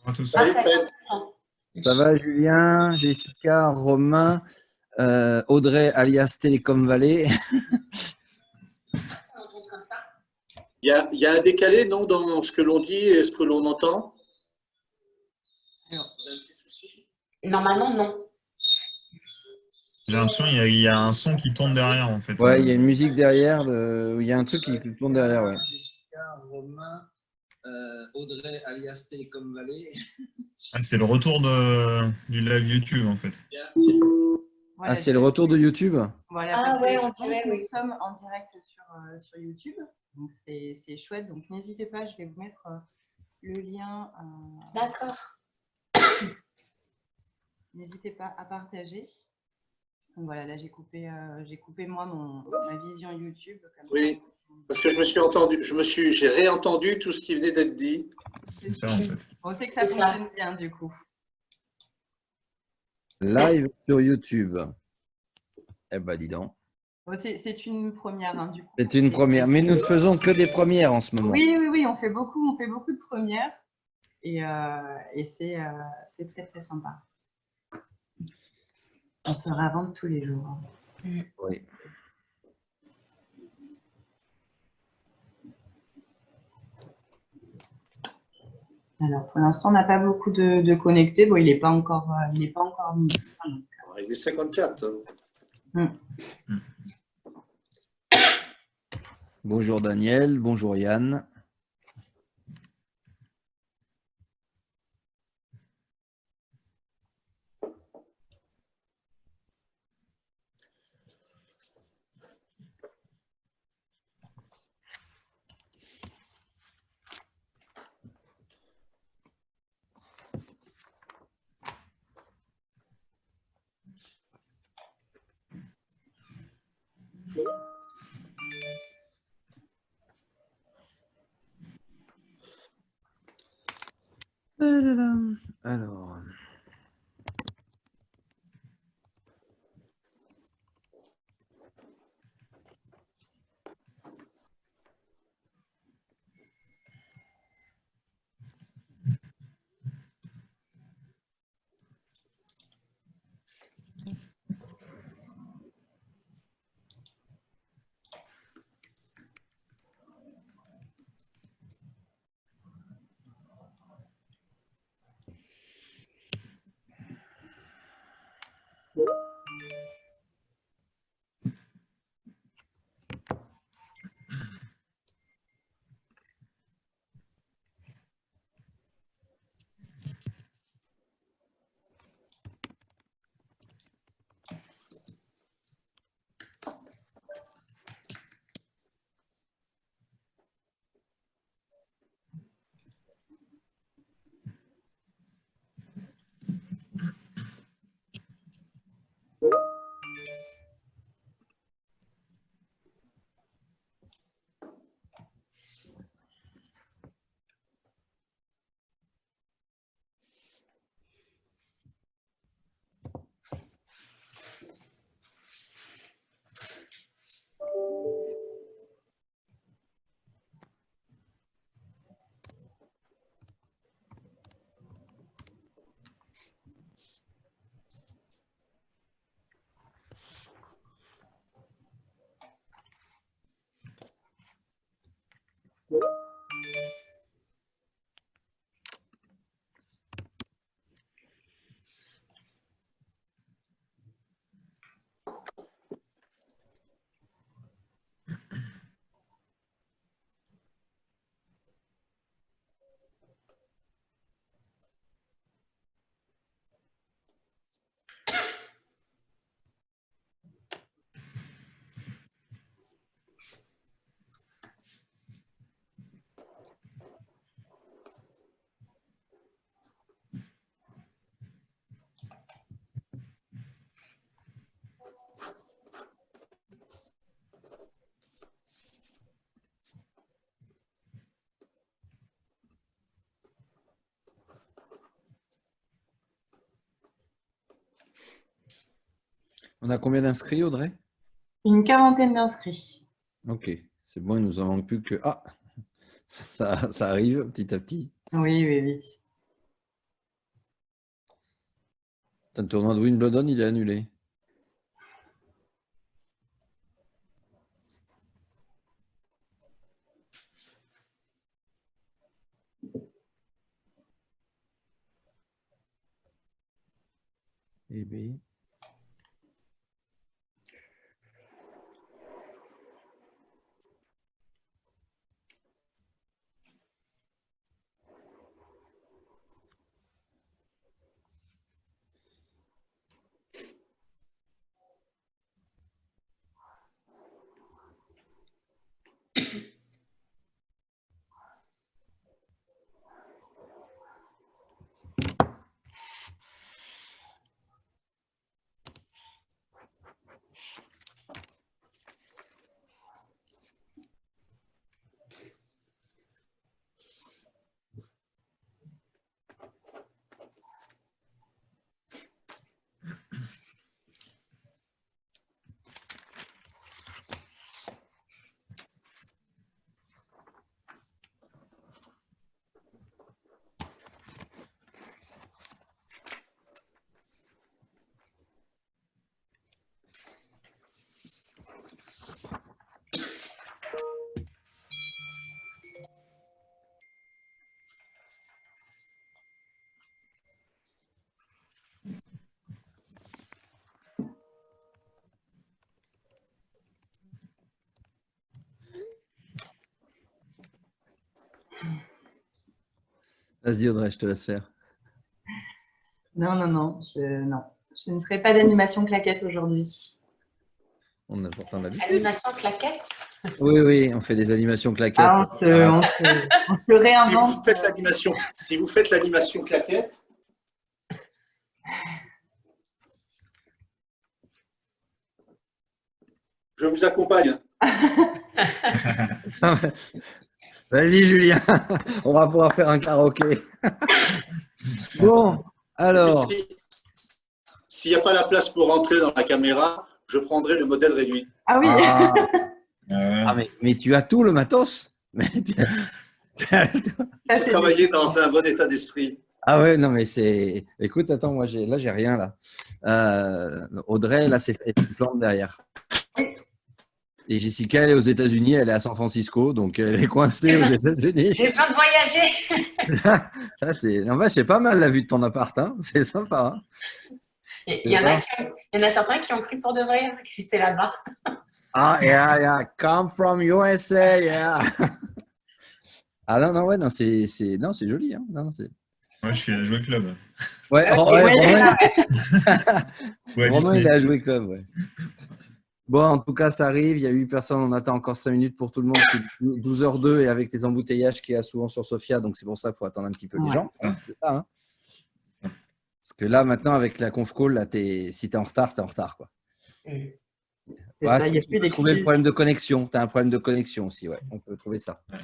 À tous. Ah, Salut ça Fred. Ça va, Julien, Jessica, Romain, Audrey, alias Télécom Valley. on tourne comme ça. Il y a un décalé, non, dans ce que l'on dit et ce que l'on entend? Alors, Vous avez un petit souci? normalement, non. J'ai l'impression qu'il y a un son qui tourne derrière, en fait. Ouais, il y a une musique derrière, il y a un truc qui tourne derrière, ouais. Jessica, Romain, Audrey, alias Télécom Valley. Ah, c'est le retour du live YouTube, en fait. Voilà, Ah, c'est le retour de YouTube? Voilà, Ah parce ouais, que on dirait, nous oui. sommes en direct sur YouTube, donc c'est chouette. Donc n'hésitez pas, je vais vous mettre le lien. D'accord. N'hésitez pas à partager. Donc voilà, là j'ai coupé moi ma vision YouTube. Comme Oui, ça. parce que j'ai réentendu tout ce qui venait d'être dit. C'est ça, en fait. On sait que ça C'est ça. fonctionne bien du coup. Live sur YouTube. Eh ben, dis donc. Bon, c'est une première, hein, du coup. C'est une première. Mais nous ne faisons que des premières en ce moment. Oui, on fait beaucoup de premières et c'est très très sympa. On se réinvente tous les jours. Oui. Alors pour l'instant, on n'a pas beaucoup de connectés. Bon, il n'est pas encore midi. Il est 54. Bonjour Daniel, bonjour Yann. Alors. On a combien d'inscrits, Audrey? Une quarantaine d'inscrits. Ok, c'est bon, il nous en manque plus que… Ah, ça arrive petit à petit. Oui. Le tournoi de Wimbledon, il est annulé. Eh bien. Vas-y, Audrey, je te laisse faire. Non, non, non, non. Je ne ferai pas d'animation claquette aujourd'hui. On a pourtant l'habitude. Animation claquette. Oui, oui, on fait des animations claquettes. Ah, on se réinvente. Si vous faites l'animation claquette, je vous accompagne. Vas-y, Julien, on va pouvoir faire un karaoké. Bon, alors. S'il n'y a pas la place pour rentrer dans la caméra, je prendrai le modèle réduit. Ah oui. Mais tu as tout le matos. Travailler dans un bon état d'esprit. Ah ouais, non, mais c'est. Écoute, attends, moi, j'ai rien là. Audrey, là, c'est une plante derrière. Et Jessica, elle est aux États-Unis, elle est à San Francisco, donc elle est coincée aux États-Unis. J'ai besoin de voyager. C'est pas mal la vue de ton appart, hein. C'est sympa. Hein. Il y en a certains qui ont cru pour de vrai que j'étais là-bas. Ah, yeah, come from USA, yeah. Ah non, non, ouais, non, c'est joli, hein. Non, c'est. Moi, je suis à jouer club. Ouais, Okay, Romain, il a joué club, ouais. Bon, en tout cas, ça arrive. Il y a 8 personnes. On attend encore 5 minutes pour tout le monde. C'est 12h02 et avec les embouteillages qu'il y a souvent sur Sofia. Donc, c'est pour ça qu'il faut attendre un petit peu les gens. C'est ça, hein. Parce que là, maintenant, avec la conf call, là, si tu es en retard, tu es en retard, quoi. C'est Ouais, ça, il y a tu plus peux trouver le d'excuses. problème de connexion. Tu as un problème de connexion aussi, ouais. On peut trouver ça. Ouais.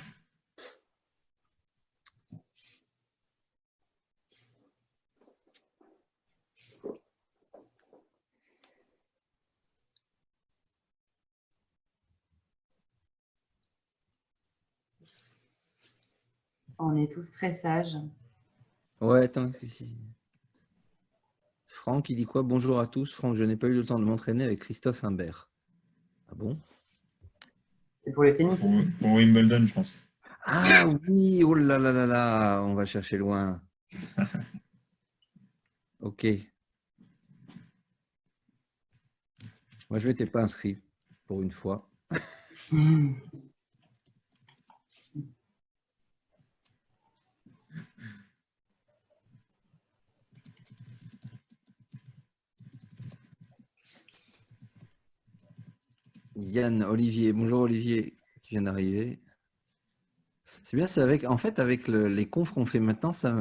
On est tous très sages. Ouais, attends. Franck, il dit quoi? Bonjour à tous. Franck, je n'ai pas eu le temps de m'entraîner avec Christophe Imbert. Ah bon? C'est pour le tennis. Pour Wimbledon, je pense. Ah oui, oh là là là là, on va chercher loin. Ok. Moi, je m'étais pas inscrit pour une fois. Yann, Olivier, bonjour Olivier, qui vient d'arriver. C'est bien, c'est avec, en fait, avec les confs qu'on fait maintenant, ça,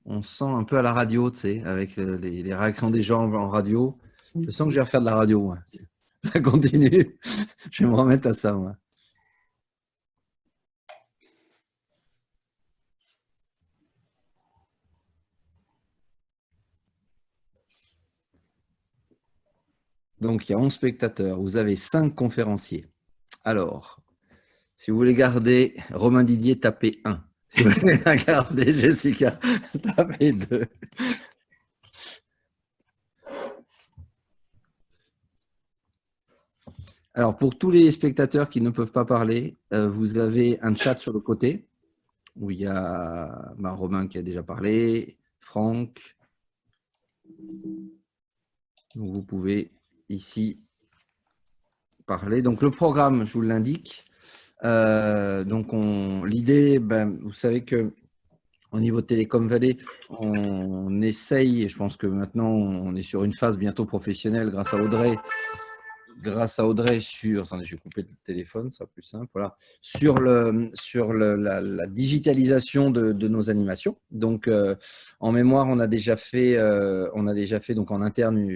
on sent un peu à la radio, tu sais, avec les réactions des gens en radio. Je sens que je vais refaire de la radio, moi. Ça continue. Je vais me remettre à ça, moi. Donc, il y a 11 spectateurs. Vous avez 5 conférenciers. Alors, si vous voulez garder Romain Didier, tapez 1. Si vous voulez garder Jessica, tapez 2. Alors, pour tous les spectateurs qui ne peuvent pas parler, vous avez un chat sur le côté où il y a Romain qui a déjà parlé, Franck. Donc, vous pouvez ici parler. Donc, le programme, je vous l'indique. Donc, l'idée, vous savez que au niveau de Télécom Vallée, on essaye, et je pense que maintenant, on est sur une phase bientôt professionnelle grâce à Audrey. Sur… Attendez, je vais couper le téléphone, ça sera plus simple. Voilà. Sur la digitalisation de nos animations. Donc, en mémoire, on a déjà fait donc en interne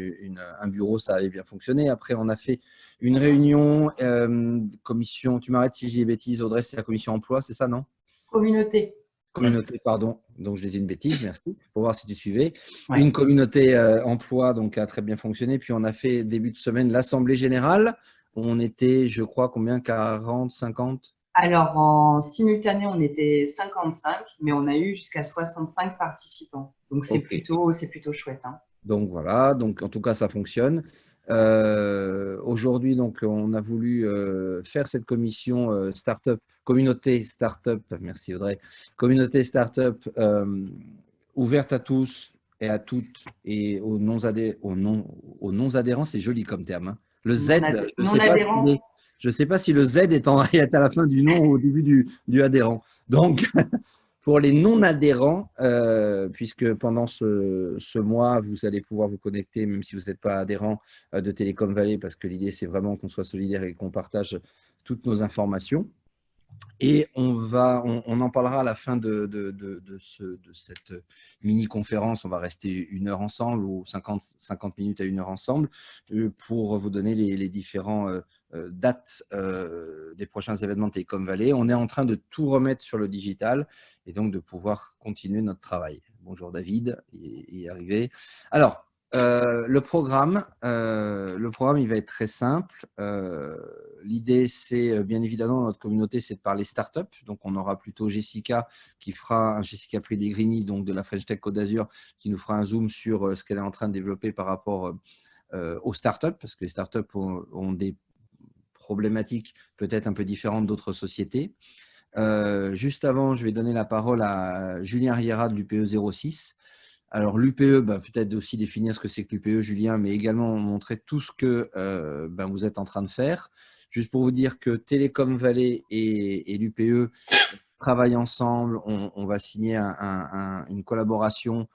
un bureau, ça avait bien fonctionné. Après, on a fait une réunion, commission, tu m'arrêtes si je dis des bêtises, Audrey, c'est la commission emploi, c'est ça, non? Communauté. Communauté, pardon. Donc, je disais une bêtise, merci. Pour voir si tu suivais. Ouais. Une communauté emploi, donc, a très bien fonctionné. Puis, on a fait début de semaine l'Assemblée générale. On était, je crois, combien? 40, 50? Alors, en simultané, on était 55, mais on a eu jusqu'à 65 participants. Donc, c'est plutôt chouette. Hein. Donc, voilà. Donc, en tout cas, ça fonctionne. Aujourd'hui, donc, on a voulu faire cette commission Startup, communauté Startup, merci Audrey, communauté Startup ouverte à tous et à toutes et aux non-adhérents, c'est joli comme terme. Hein. Le Z, je ne sais pas si le Z est à la fin du nom ou au début du adhérent. Donc, pour les non-adhérents, puisque pendant ce mois, vous allez pouvoir vous connecter, même si vous n'êtes pas adhérent de Télécom Vallée, parce que l'idée, c'est vraiment qu'on soit solidaire et qu'on partage toutes nos informations. Et on en parlera à la fin de cette mini-conférence. On va rester 1 heure ensemble ou 50 minutes à 1 heure ensemble pour vous donner les différents dates des prochains événements de Télécom Vallée. On est en train de tout remettre sur le digital et donc de pouvoir continuer notre travail. Bonjour David, il est arrivé. Alors, le programme, il va être très simple. L'idée, c'est bien évidemment, notre communauté, c'est de parler start-up. Donc, on aura plutôt Jessica Jessica Pellegrini, donc de la French Tech Côte d'Azur, qui nous fera un zoom sur ce qu'elle est en train de développer par rapport aux start-up, parce que les start-up ont des problématiques peut-être un peu différentes d'autres sociétés. Juste avant, je vais donner la parole à Julien Riera de l'UPE 06. Alors, l'UPE, peut-être aussi définir ce que c'est que l'UPE, Julien, mais également montrer tout ce que vous êtes en train de faire. Juste pour vous dire que Télécom Vallée et l'UPE travaillent ensemble. On va signer une collaboration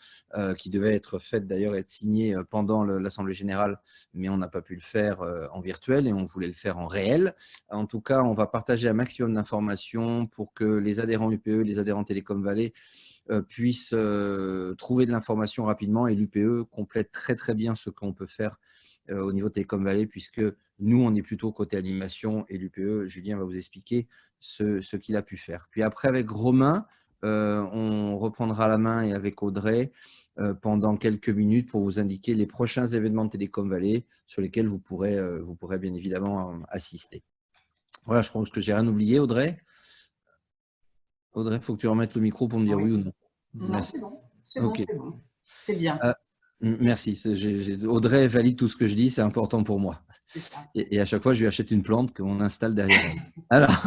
qui devait être faite, d'ailleurs, être signée pendant l'Assemblée générale, mais on n'a pas pu le faire en virtuel et on voulait le faire en réel. En tout cas, on va partager un maximum d'informations pour que les adhérents UPE, les adhérents Télécom Vallée, puissent trouver de l'information rapidement et l'UPE complète très très bien ce qu'on peut faire au niveau de Télécom Vallée, puisque nous on est plutôt côté animation et l'UPE, Julien va vous expliquer ce qu'il a pu faire. Puis après avec Romain, on reprendra la main et avec Audrey pendant quelques minutes pour vous indiquer les prochains événements de Télécom Vallée sur lesquels vous pourrez bien évidemment assister. Voilà, je pense que j'ai rien oublié, Audrey. Audrey, il faut que tu remettes le micro pour me dire oui ou non. Non, c'est bon. C'est bon, c'est bon. C'est bien. Merci. Audrey valide tout ce que je dis, c'est important pour moi. Et à chaque fois, je lui achète une plante qu'on installe derrière elle. Alors,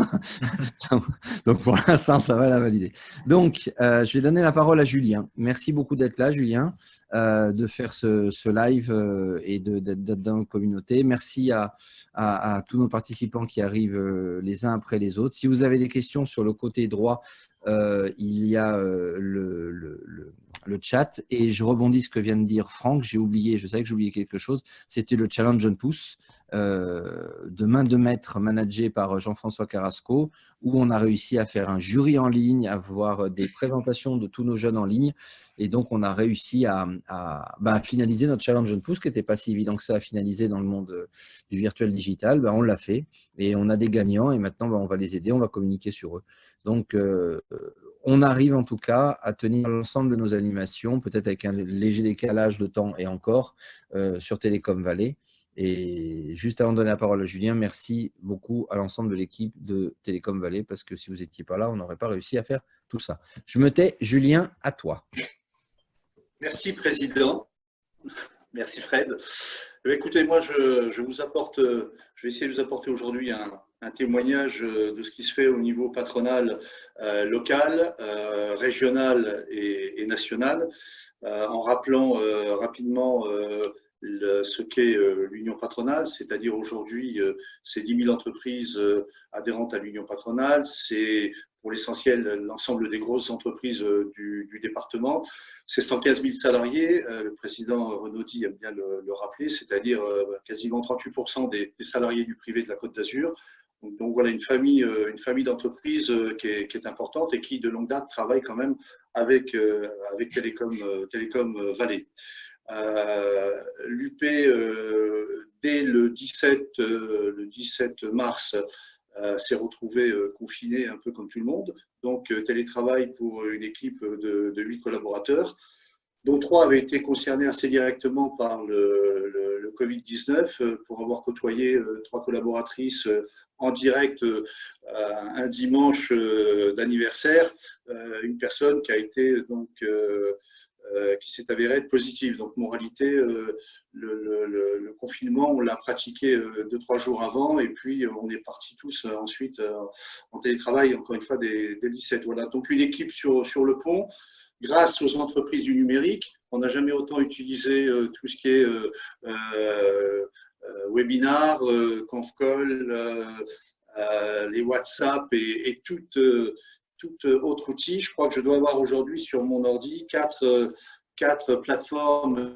donc pour l'instant, ça va la valider. Donc, je vais donner la parole à Julien. Merci beaucoup d'être là, Julien, de faire ce live et d'être dans la communauté. Merci à tous nos participants qui arrivent les uns après les autres. Si vous avez des questions sur le côté droit, il y a le chat et je rebondis ce que vient de dire Franck. Je savais que j'ai oublié quelque chose. C'était le challenge Jeune Pousse de main de maître managé par Jean-François Carrasco, où on a réussi à faire un jury en ligne, à avoir des présentations de tous nos jeunes en ligne. Et donc, on a réussi à finaliser notre challenge Jeune Pousse, qui n'était pas si évident que ça à finaliser dans le monde du virtuel digital. On l'a fait et on a des gagnants et maintenant, on va les aider, on va communiquer sur eux. Donc, on arrive en tout cas à tenir l'ensemble de nos animations, peut-être avec un léger décalage de temps et encore, sur Télécom Vallée. Et juste avant de donner la parole à Julien, merci beaucoup à l'ensemble de l'équipe de Télécom Vallée, parce que si vous n'étiez pas là, on n'aurait pas réussi à faire tout ça. Je me tais. Julien, à toi. Merci, Président. Merci, Fred. Écoutez, moi, je vais essayer de vous apporter aujourd'hui un témoignage de ce qui se fait au niveau patronal local, régional et national, en rappelant rapidement ce qu'est l'union patronale, c'est-à-dire aujourd'hui, c'est 10 000 entreprises adhérentes à l'union patronale, c'est pour l'essentiel l'ensemble des grosses entreprises du département. C'est 115 000 salariés, le président Renaudy aime bien le rappeler, c'est-à-dire quasiment 38% des salariés du privé de la Côte d'Azur. Donc voilà une famille d'entreprises qui est importante et qui de longue date travaille quand même avec Télécom Vallée. L'UP, dès le 17 mars, s'est retrouvé confiné un peu comme tout le monde. Donc, télétravail pour une équipe de 8 collaborateurs, dont 3 avaient été concernés assez directement par le Covid-19 pour avoir côtoyé 3 collaboratrices en direct un dimanche d'anniversaire. Une personne qui a été donc qui s'est avérée être positive. Donc, moralité, le confinement, on l'a pratiqué 2-3 jours avant et puis on est partis tous ensuite en télétravail, encore une fois, dès le 17. Voilà. Donc, une équipe sur le pont. Grâce aux entreprises du numérique, on n'a jamais autant utilisé tout ce qui est webinar, conf-call, les WhatsApp et tout autre outil. Je crois que je dois avoir aujourd'hui sur mon ordi 4 plateformes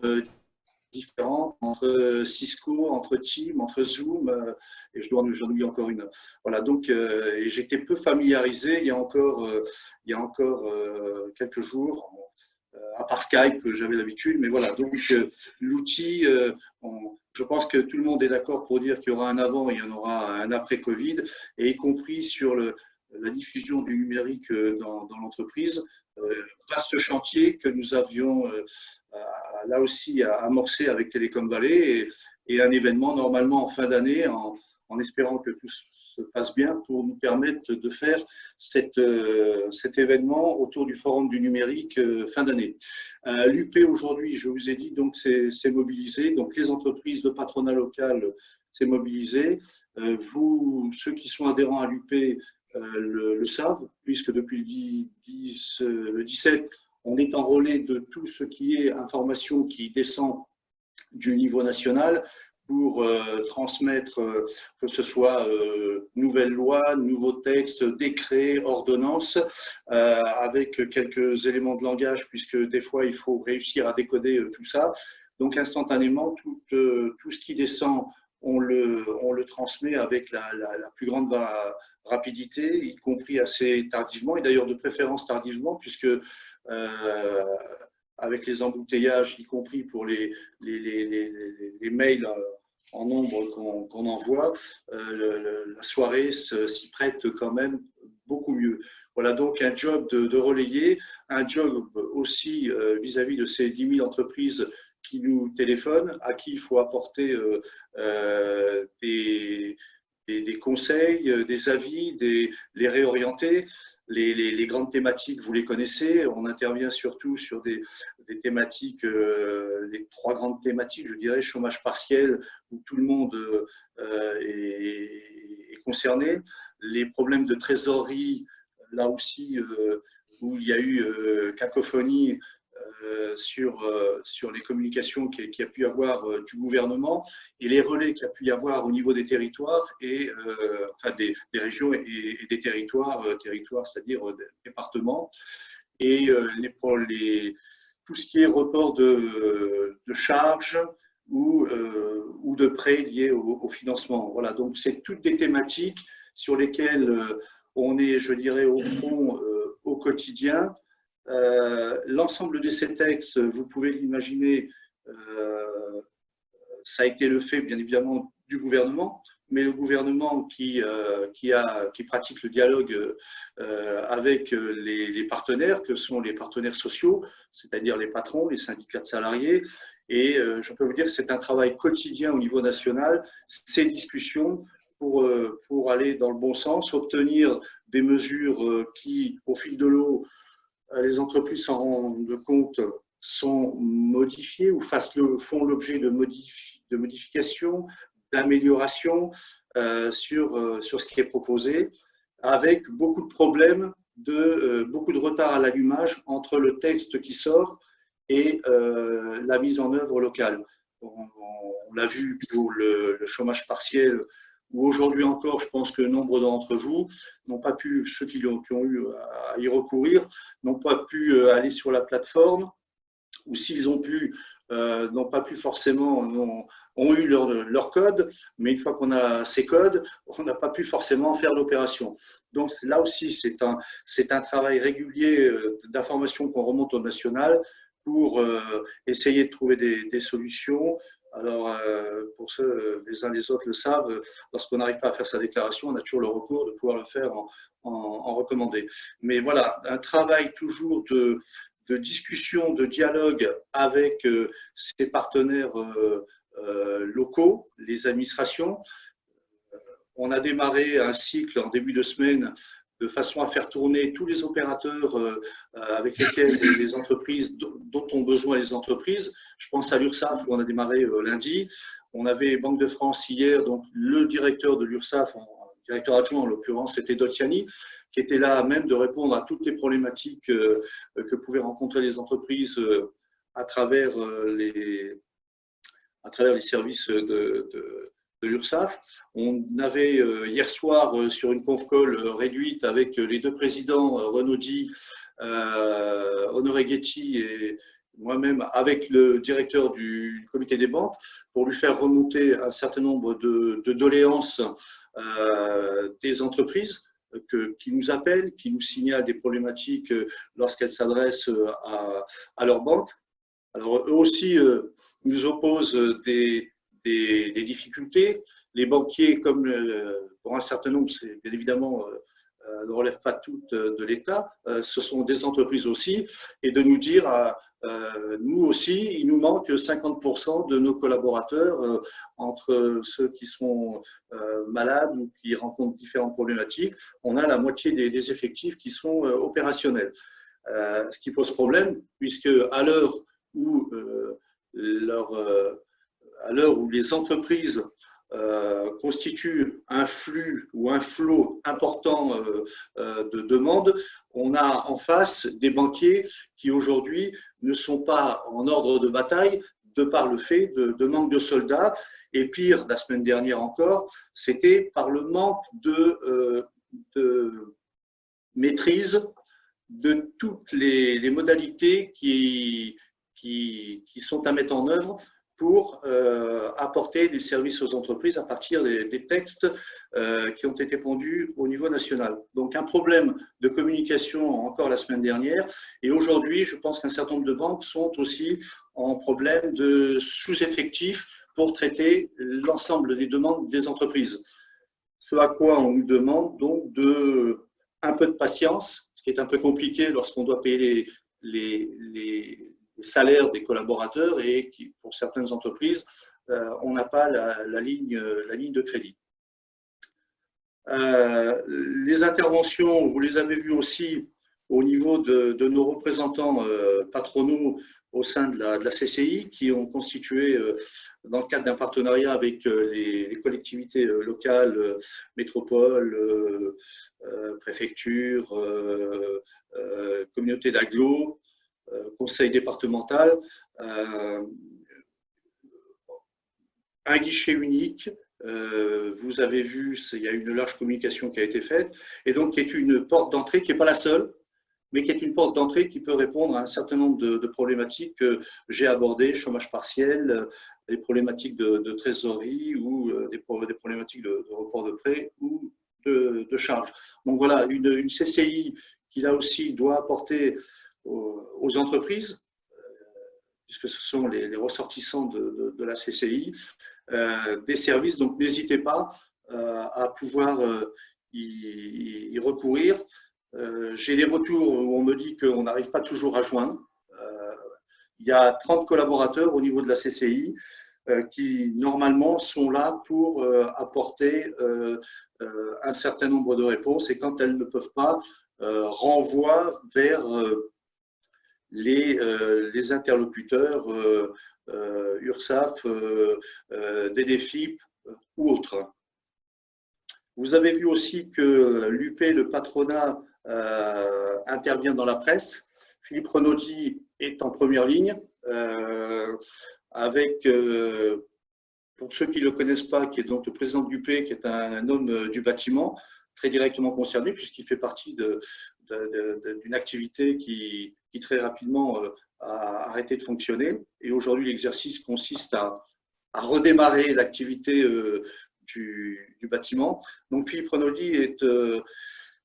différentes entre Cisco, entre Teams, entre Zoom, et j'en oublie encore une. Voilà, donc j'étais peu familiarisé il y a encore quelques jours, à part Skype, j'avais l'habitude, mais voilà, donc l'outil, je pense que tout le monde est d'accord pour dire qu'il y aura un avant et il y en aura un après Covid, et y compris sur la diffusion du numérique dans l'entreprise. Vaste chantier que nous avions là aussi amorcé avec Télécom Vallée et un événement normalement en fin d'année en espérant que tout se passe bien pour nous permettre de faire cet événement autour du Forum du numérique fin d'année. L'UP aujourd'hui, je vous ai dit, donc c'est mobilisé. Donc les entreprises de patronat local, c'est mobilisé. Vous, ceux qui sont adhérents à l'UP, le savent, puisque depuis le 17, on est enrôlé de tout ce qui est information qui descend du niveau national pour transmettre, que ce soit nouvelles lois, nouveaux textes, décrets, ordonnances, avec quelques éléments de langage, puisque des fois, il faut réussir à décoder tout ça. Donc, instantanément, tout ce qui descend, on le transmet avec la plus grande rapidité, y compris assez tardivement, et d'ailleurs de préférence tardivement, puisque avec les embouteillages, y compris pour les mails en nombre qu'on envoie, la soirée s'y prête quand même beaucoup mieux. Voilà donc un job de relayer, un job aussi vis-à-vis de ces 10 000 entreprises qui nous téléphonent, à qui il faut apporter des conseils, des avis, les réorienter. Les grandes thématiques, vous les connaissez. On intervient surtout sur des thématiques, les 3 grandes thématiques, je dirais, chômage partiel, où tout le monde est concerné. Les problèmes de trésorerie, là aussi, où il y a eu cacophonie sur les communications qu'il y a pu y avoir du gouvernement et les relais qu'il y a pu y avoir au niveau des territoires et enfin des régions et des territoires, c'est-à-dire des départements, et tout ce qui est report de charges ou de prêts liés au financement. Voilà, donc c'est toutes des thématiques sur lesquelles on est, je dirais, au front au quotidien. L'ensemble de ces textes, vous pouvez l'imaginer, ça a été le fait bien évidemment du gouvernement, mais le gouvernement qui pratique le dialogue avec les partenaires, que sont les partenaires sociaux, c'est-à-dire les patrons, les syndicats de salariés. Et je peux vous dire que c'est un travail quotidien au niveau national, ces discussions pour aller dans le bon sens, obtenir des mesures qui, au fil de l'eau, les entreprises s'en rendent compte, sont modifiées ou font l'objet de modifications, d'amélioration sur ce qui est proposé, avec beaucoup de problèmes, beaucoup de retard à l'allumage entre le texte qui sort et la mise en œuvre locale. On l'a vu pour le chômage partiel, où aujourd'hui encore, je pense que nombre d'entre vous n'ont pas pu, ceux qui ont eu à y recourir, n'ont pas pu aller sur la plateforme, ou s'ils ont pu, n'ont pas pu forcément, ont eu leur code, mais une fois qu'on a ces codes, on n'a pas pu forcément faire l'opération. Donc là aussi, c'est un travail régulier d'information qu'on remonte au national pour essayer de trouver des solutions. Alors, pour ceux, les uns les autres le savent, lorsqu'on n'arrive pas à faire sa déclaration, on a toujours le recours de pouvoir le faire en recommandé. Mais voilà, un travail toujours de discussion, de dialogue avec ses partenaires locaux, les administrations. On a démarré un cycle en début de semaine de façon à faire tourner tous les opérateurs avec lesquels les entreprises, dont ont besoin les entreprises. Je pense à l'URSSAF où on a démarré lundi. On avait Banque de France hier, donc le directeur de l'URSSAF, directeur adjoint en l'occurrence, c'était Dotiani, qui était là à même de répondre à toutes les problématiques que pouvaient rencontrer les entreprises à travers les services de l'URSSAF. On avait hier soir sur une conf call réduite avec les deux présidents, Renaudi, Honoré Guetti et moi-même, avec le directeur du comité des banques, pour lui faire remonter un certain nombre de doléances des entreprises qui nous appellent, qui nous signalent des problématiques lorsqu'elles s'adressent à leur banque. Alors, eux aussi nous opposent des difficultés. Les banquiers, comme pour un certain nombre, bien évidemment, ne relèvent pas toutes de l'État, ce sont des entreprises aussi, et de nous dire, nous aussi, il nous manque 50% de nos collaborateurs, entre ceux qui sont malades ou qui rencontrent différentes problématiques, on a la moitié des effectifs qui sont opérationnels. Ce qui pose problème, puisque à l'heure où les entreprises constituent un flux ou un flot important de demandes, on a en face des banquiers qui aujourd'hui ne sont pas en ordre de bataille de par le fait de manque de soldats. Et pire, la semaine dernière encore, c'était par le manque de maîtrise de toutes les modalités qui sont à mettre en œuvre pour apporter des services aux entreprises à partir des textes qui ont été pondus au niveau national. Donc un problème de communication encore la semaine dernière, et aujourd'hui je pense qu'un certain nombre de banques sont aussi en problème de sous-effectifs pour traiter l'ensemble des demandes des entreprises. Ce à quoi on nous demande donc un peu de patience, ce qui est un peu compliqué lorsqu'on doit payer les salaires des collaborateurs et qui, pour certaines entreprises, on n'a pas la ligne de crédit. Les interventions, vous les avez vues aussi au niveau de nos représentants patronaux au sein de la CCI, qui ont constitué, dans le cadre d'un partenariat avec les collectivités locales, métropoles, préfectures, communautés d'agglo, conseil départemental, un guichet unique. Vous avez vu, il y a une large communication qui a été faite, et donc qui est une porte d'entrée qui n'est pas la seule, mais qui est une porte d'entrée qui peut répondre à un certain nombre de problématiques que j'ai abordées, chômage partiel, les problématiques de trésorerie ou des problématiques de report de prêts ou de charges. Donc voilà, une CCI qui là aussi doit apporter aux entreprises, puisque ce sont les ressortissants de la CCI, des services. Donc n'hésitez pas à pouvoir y recourir. J'ai des retours où on me dit qu'on n'arrive pas toujours à joindre. Il y a 30 collaborateurs au niveau de la CCI qui, normalement, sont là pour apporter un certain nombre de réponses, et quand elles ne peuvent pas, renvoient vers les interlocuteurs URSSAF, DDFIP, ou autres. Vous avez vu aussi que l'UP, le patronat, intervient dans la presse. Philippe Renaudy est en première ligne, avec, pour ceux qui ne le connaissent pas, qui est donc le président de l'UP, qui est un homme du bâtiment, très directement concerné, puisqu'il fait partie d'une activité qui très rapidement a arrêté de fonctionner. Et aujourd'hui, l'exercice consiste à redémarrer l'activité du bâtiment. Donc Philippe Renaudy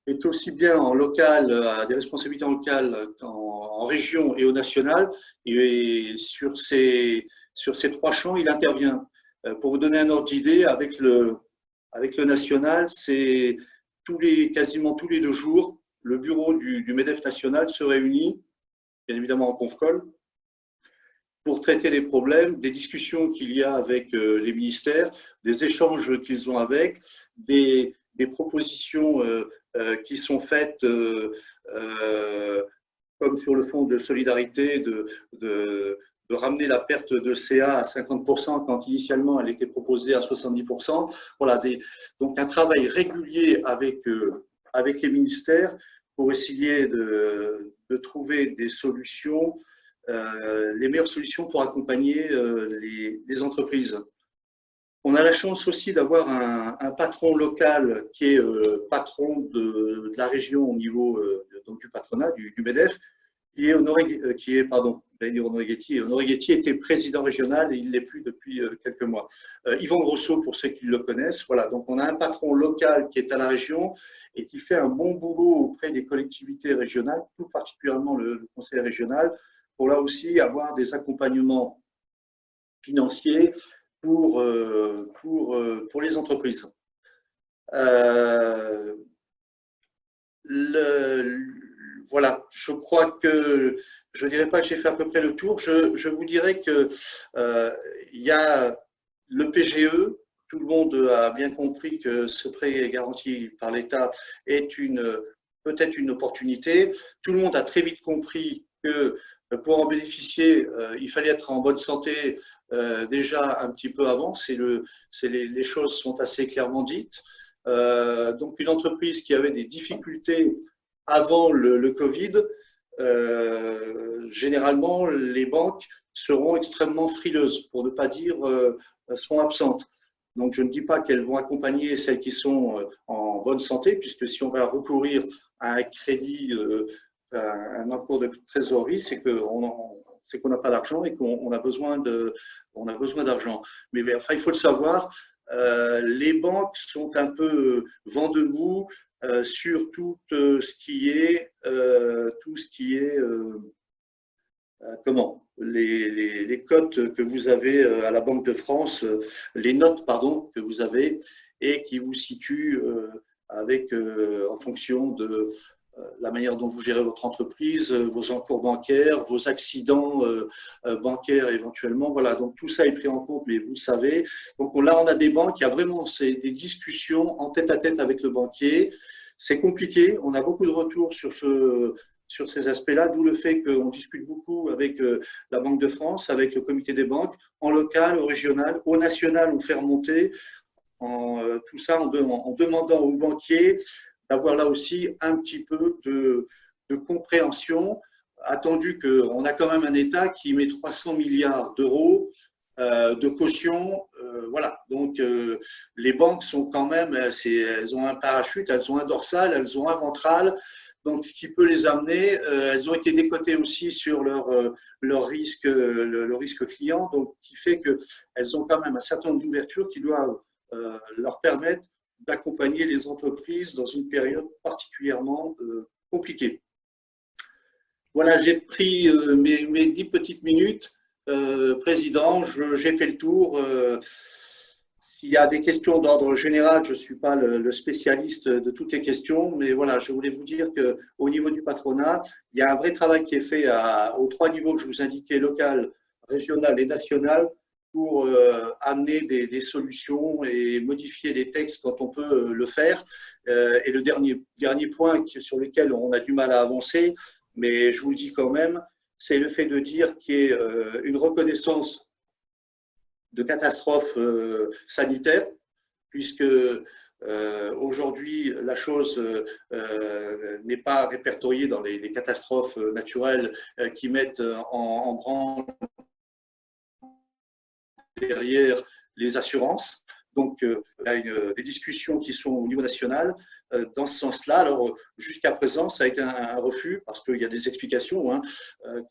est aussi bien en local, à des responsabilités en local, en région et au national. Et sur ces 3 champs, il intervient. Pour vous donner un ordre d'idée, avec le national, c'est quasiment tous les 2 jours, le bureau du MEDEF national se réunit, bien évidemment en conf-call, pour traiter des problèmes, des discussions qu'il y a avec les ministères, des échanges qu'ils ont avec, des propositions qui sont faites comme sur le fonds de solidarité, de ramener la perte de CA à 50% quand initialement elle était proposée à 70%. Voilà, donc un travail régulier avec les ministères pour essayer de trouver des solutions, les meilleures solutions pour accompagner les entreprises. On a la chance aussi d'avoir un patron local qui est patron de la région au niveau donc du patronat, du MEDEF, Honoré Guettier était président régional et il ne l'est plus depuis quelques mois. Yvan Grosso, pour ceux qui le connaissent, voilà. Donc on a un patron local qui est à la région et qui fait un bon boulot auprès des collectivités régionales, tout particulièrement le conseil régional, pour là aussi avoir des accompagnements financiers pour les entreprises. Voilà, je crois que je ne dirais pas que j'ai fait à peu près le tour. Je vous dirais que il y a le PGE. Tout le monde a bien compris que ce prêt garanti par l'État est peut-être une opportunité. Tout le monde a très vite compris que pour en bénéficier, il fallait être en bonne santé déjà un petit peu avant. Les choses sont assez clairement dites. Donc une entreprise qui avait des difficultés avant le Covid, généralement les banques seront extrêmement frileuses, pour ne pas dire seront absentes. Donc je ne dis pas qu'elles vont accompagner celles qui sont en bonne santé, puisque si on va recourir à un crédit, un encours de trésorerie, c'est qu'on n'a pas d'argent et qu'on a besoin d'argent. Mais enfin, il faut le savoir, les banques sont un peu vent debout sur tout ce qui est les cotes que vous avez à la Banque de France, les notes pardon que vous avez et qui vous situent en fonction de la manière dont vous gérez votre entreprise, vos encours bancaires, vos accidents bancaires éventuellement. Voilà, donc tout ça est pris en compte, mais vous le savez. Donc là, on a des banques, il y a vraiment des discussions en tête-à-tête avec le banquier. C'est compliqué, on a beaucoup de retours sur ces aspects-là, d'où le fait qu'on discute beaucoup avec la Banque de France, avec le comité des banques, en local, au régional, au national, on fait remonter tout ça en demandant aux banquiers d'avoir là aussi un petit peu de compréhension, attendu qu'on a quand même un État qui met 300 milliards d'euros de caution. Voilà, donc les banques sont quand même, elles ont un parachute, elles ont un dorsal, elles ont un ventral, donc ce qui peut les amener, elles ont été décotées aussi sur leur risque, le risque client, donc qui fait qu'elles ont quand même un certain nombre d'ouvertures qui doivent leur permettre d'accompagner les entreprises dans une période particulièrement compliquée. Voilà, j'ai pris mes 10 petites minutes. Président, j'ai fait le tour. S'il y a des questions d'ordre général, je ne suis pas le spécialiste de toutes les questions, mais voilà, je voulais vous dire qu'au niveau du patronat, il y a un vrai travail qui est fait aux 3 niveaux que je vous indiquais, local, régional et national, pour amener des solutions et modifier les textes quand on peut le faire. Et le dernier point sur lequel on a du mal à avancer, mais je vous le dis quand même, c'est le fait de dire qu'il y ait une reconnaissance de catastrophe sanitaire, puisque aujourd'hui, la chose n'est pas répertoriée dans les catastrophes naturelles qui mettent en branle derrière les assurances. Donc, il y a des discussions qui sont au niveau national dans ce sens-là. Alors, jusqu'à présent, ça a été un refus parce qu'il y a des explications. Hein,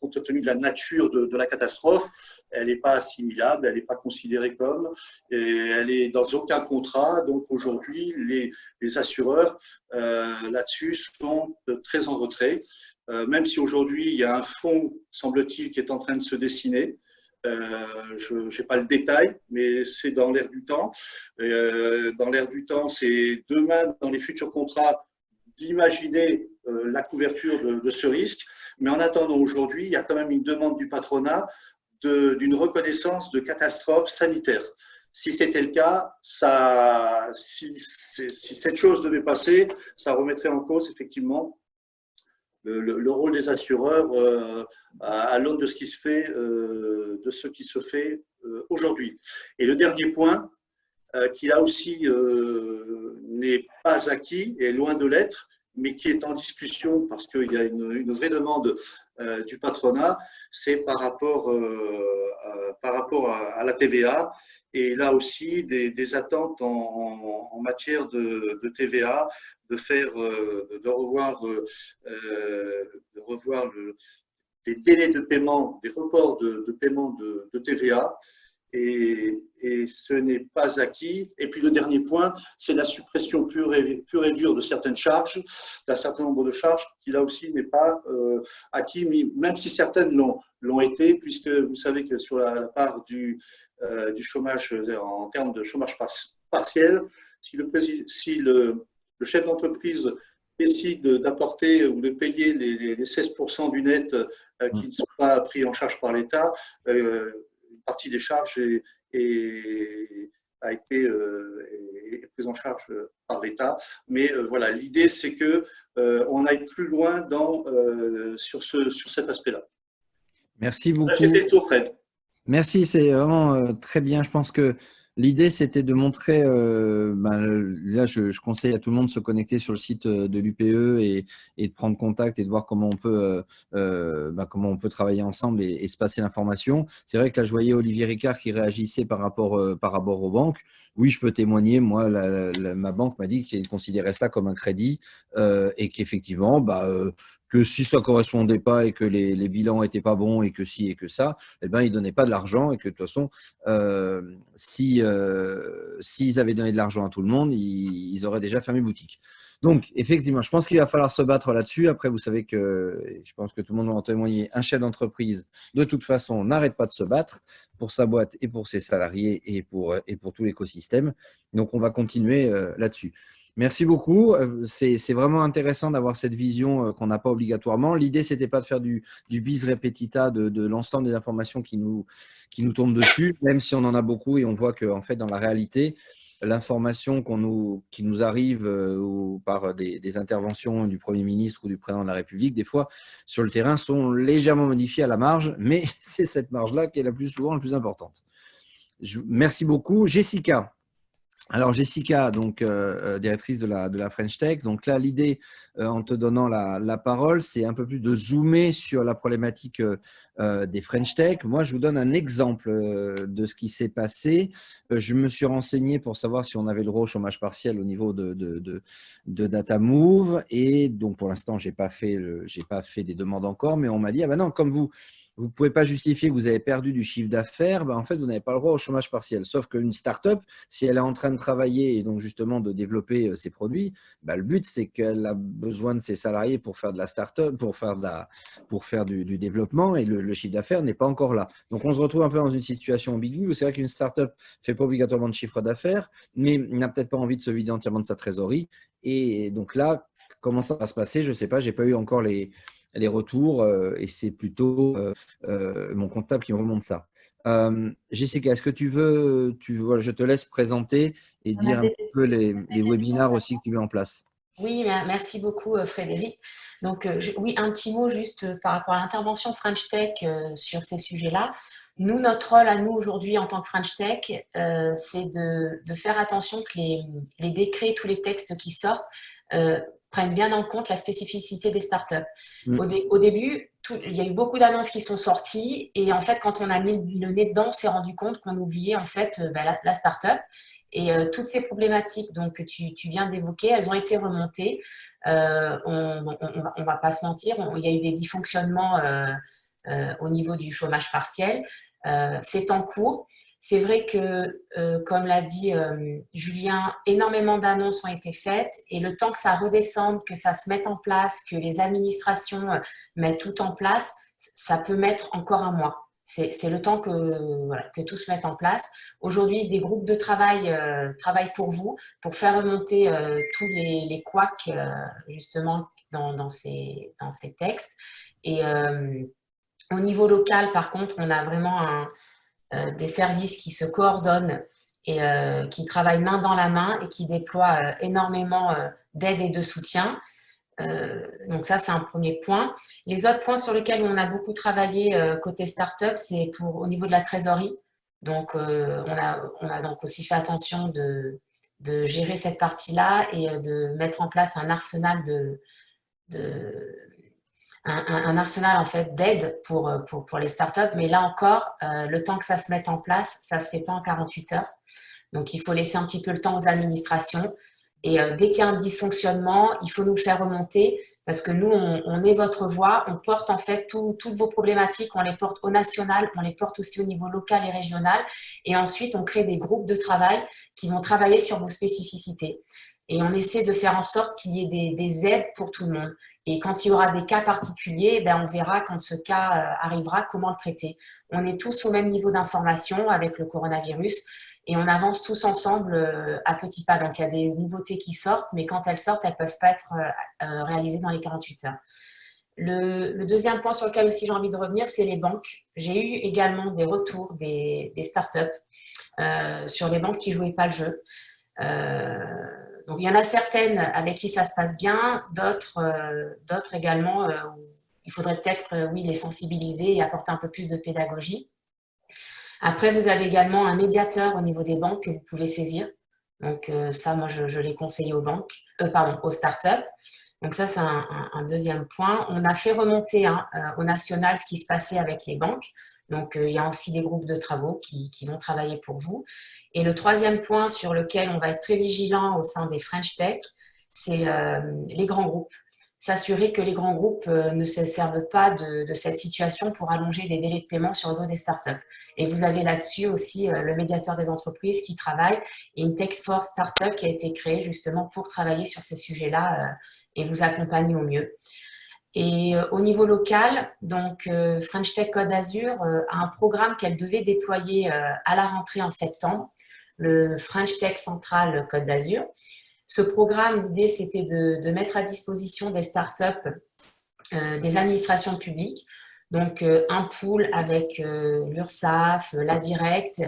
compte tenu de la nature de la catastrophe, elle n'est pas assimilable, elle n'est pas considérée comme, et elle est dans aucun contrat. Donc, aujourd'hui, les assureurs là-dessus sont très en retrait. Même si aujourd'hui, il y a un fonds, semble-t-il, qui est en train de se dessiner. Je n'ai pas le détail, mais c'est dans l'air du temps. Dans l'air du temps, c'est demain, dans les futurs contrats, d'imaginer la couverture de ce risque. Mais en attendant, aujourd'hui, il y a quand même une demande du patronat d'une reconnaissance de catastrophe sanitaire. Si c'était le cas, si cette chose devait passer, ça remettrait en cause effectivement le rôle des assureurs à l'aune de ce qui se fait, aujourd'hui. Et le dernier point, qui là aussi n'est pas acquis et loin de l'être, mais qui est en discussion parce qu'il y a une vraie demande du patronat, c'est par rapport à la TVA. Et là aussi, des attentes en matière de TVA, de revoir des délais de paiement, des reports de paiement de TVA. Et ce n'est pas acquis. Et puis le dernier point, c'est la suppression pure et dure de certaines charges, d'un certain nombre de charges qui là aussi n'est pas acquis, même si certaines l'ont été, puisque vous savez que sur la part du chômage, en termes de chômage partiel, si le chef d'entreprise décide d'apporter ou de payer les 16% du net qui ne sont pas pris en charge par l'État, une partie des charges a été prise en charge par l'État. Mais voilà, l'idée, c'est qu'on aille plus loin sur cet aspect-là. Merci beaucoup. J'ai fait le tour, Fred. Merci, c'est vraiment très bien. Je pense que l'idée, c'était de montrer, là, je conseille à tout le monde de se connecter sur le site de l'UPE et de prendre contact et de voir comment on peut travailler ensemble et se passer l'information. C'est vrai que là, je voyais Olivier Ricard qui réagissait par rapport aux banques. Oui, je peux témoigner. Moi, ma banque m'a dit qu'elle considérait ça comme un crédit et qu'effectivement, que si ça ne correspondait pas et que les bilans n'étaient pas bons et que si et que ça, eh ben, ils ne donnaient pas de l'argent et que de toute façon, s'ils avaient donné de l'argent à tout le monde, ils auraient déjà fermé boutique. Donc, effectivement, je pense qu'il va falloir se battre là-dessus. Après, vous savez que, je pense que tout le monde va en témoigner, un chef d'entreprise, de toute façon, n'arrête pas de se battre pour sa boîte et pour ses salariés et pour tout l'écosystème. Donc, on va continuer là-dessus. Merci beaucoup. C'est vraiment intéressant d'avoir cette vision qu'on n'a pas obligatoirement. L'idée, ce n'était pas de faire du bis repetita de l'ensemble des informations qui nous tombent dessus, même si on en a beaucoup et on voit qu'en fait, dans la réalité, l'information qui nous arrive par des interventions du Premier ministre ou du Président de la République, des fois, sur le terrain, sont légèrement modifiées à la marge, mais c'est cette marge-là qui est la plus souvent la plus importante. Merci beaucoup. Jessica. Alors Jessica, donc directrice de la French Tech. Donc là, l'idée, en te donnant la parole, c'est un peu plus de zoomer sur la problématique des French Tech. Moi, je vous donne un exemple de ce qui s'est passé. Je me suis renseigné pour savoir si on avait le droit au chômage partiel au niveau de Datamove. Et donc, pour l'instant, j'ai pas fait des demandes encore, mais on m'a dit, ah ben non, comme vous ne pouvez pas justifier que vous avez perdu du chiffre d'affaires, en fait, vous n'avez pas le droit au chômage partiel. Sauf qu'une start-up, si elle est en train de travailler et donc justement de développer ses produits, le but, c'est qu'elle a besoin de ses salariés pour faire de la start-up, pour faire du développement et le chiffre d'affaires n'est pas encore là. Donc, on se retrouve un peu dans une situation ambiguë où c'est vrai qu'une start-up ne fait pas obligatoirement de chiffre d'affaires, mais n'a peut-être pas envie de se vider entièrement de sa trésorerie. Et donc là, comment ça va se passer? Je ne sais pas, je n'ai pas eu encore les retours et c'est plutôt mon comptable qui me remonte ça. Jessica, est-ce que tu veux, je te laisse présenter et dire un peu les webinars aussi que tu mets en place. Oui, merci beaucoup Frédéric. Donc oui, un petit mot juste par rapport à l'intervention French Tech sur ces sujets-là. Nous, notre rôle à nous aujourd'hui en tant que French Tech, c'est de faire attention que les décrets, tous les textes qui sortent, prennent bien en compte la spécificité des startups. Au début, il y a eu beaucoup d'annonces qui sont sorties et en fait, quand on a mis le nez dedans, on s'est rendu compte qu'on oubliait en fait la startup. Et toutes ces problématiques donc, que tu viens d'évoquer, elles ont été remontées. On ne va pas se mentir, il y a eu des dysfonctionnements au niveau du chômage partiel. C'est en cours. C'est vrai que, comme l'a dit Julien, énormément d'annonces ont été faites et le temps que ça redescende, que ça se mette en place, que les administrations mettent tout en place, ça peut mettre encore un mois. C'est le temps que tout se mette en place. Aujourd'hui, des groupes de travail travaillent pour vous, pour faire remonter tous les couacs justement dans ces textes. Et au niveau local, par contre, on a vraiment des services qui se coordonnent et qui travaillent main dans la main et qui déploient énormément d'aide et de soutien. Donc ça, c'est un premier point. Les autres points sur lesquels on a beaucoup travaillé côté start-up, c'est au niveau de la trésorerie. Donc, on a donc aussi fait attention de gérer cette partie-là et de mettre en place un arsenal un arsenal en fait d'aide pour les startups. Mais là encore, le temps que ça se mette en place, ça ne se fait pas en 48 heures. Donc, il faut laisser un petit peu le temps aux administrations. Et dès qu'il y a un dysfonctionnement, il faut nous le faire remonter parce que nous, on est votre voix, on porte en fait toutes vos problématiques, on les porte au national, on les porte aussi au niveau local et régional. Et ensuite, on crée des groupes de travail qui vont travailler sur vos spécificités. Et on essaie de faire en sorte qu'il y ait des aides pour tout le monde. Et quand il y aura des cas particuliers, ben on verra quand ce cas arrivera comment le traiter. On est tous au même niveau d'information avec le coronavirus. Et on avance tous ensemble à petits pas. Donc, il y a des nouveautés qui sortent, mais quand elles sortent, elles ne peuvent pas être réalisées dans les 48 heures. Le deuxième point sur lequel aussi j'ai envie de revenir, c'est les banques. J'ai eu également des retours des startups sur les banques qui ne jouaient pas le jeu. Donc, il y en a certaines avec qui ça se passe bien, d'autres également où il faudrait peut-être, oui, les sensibiliser et apporter un peu plus de pédagogie. Après, vous avez également un médiateur au niveau des banques que vous pouvez saisir. Donc, ça, moi, je l'ai conseillé aux startups. Donc, ça, c'est un deuxième point. On a fait remonter au national ce qui se passait avec les banques. Donc, il y a aussi des groupes de travaux qui vont travailler pour vous. Et le troisième point sur lequel on va être très vigilant au sein des French Tech, c'est les grands groupes. S'assurer que les grands groupes ne se servent pas de cette situation pour allonger des délais de paiement sur le dos des startups. Et vous avez là-dessus aussi le médiateur des entreprises qui travaille et une Task Force Startup qui a été créée justement pour travailler sur ces sujets-là et vous accompagner au mieux. Et au niveau local, donc French Tech Côte d'Azur a un programme qu'elle devait déployer à la rentrée en septembre, le French Tech Central Côte d'Azur. Ce programme, l'idée, c'était de mettre à disposition des startups, des administrations publiques, donc un pool avec l'URSSAF, la Directe,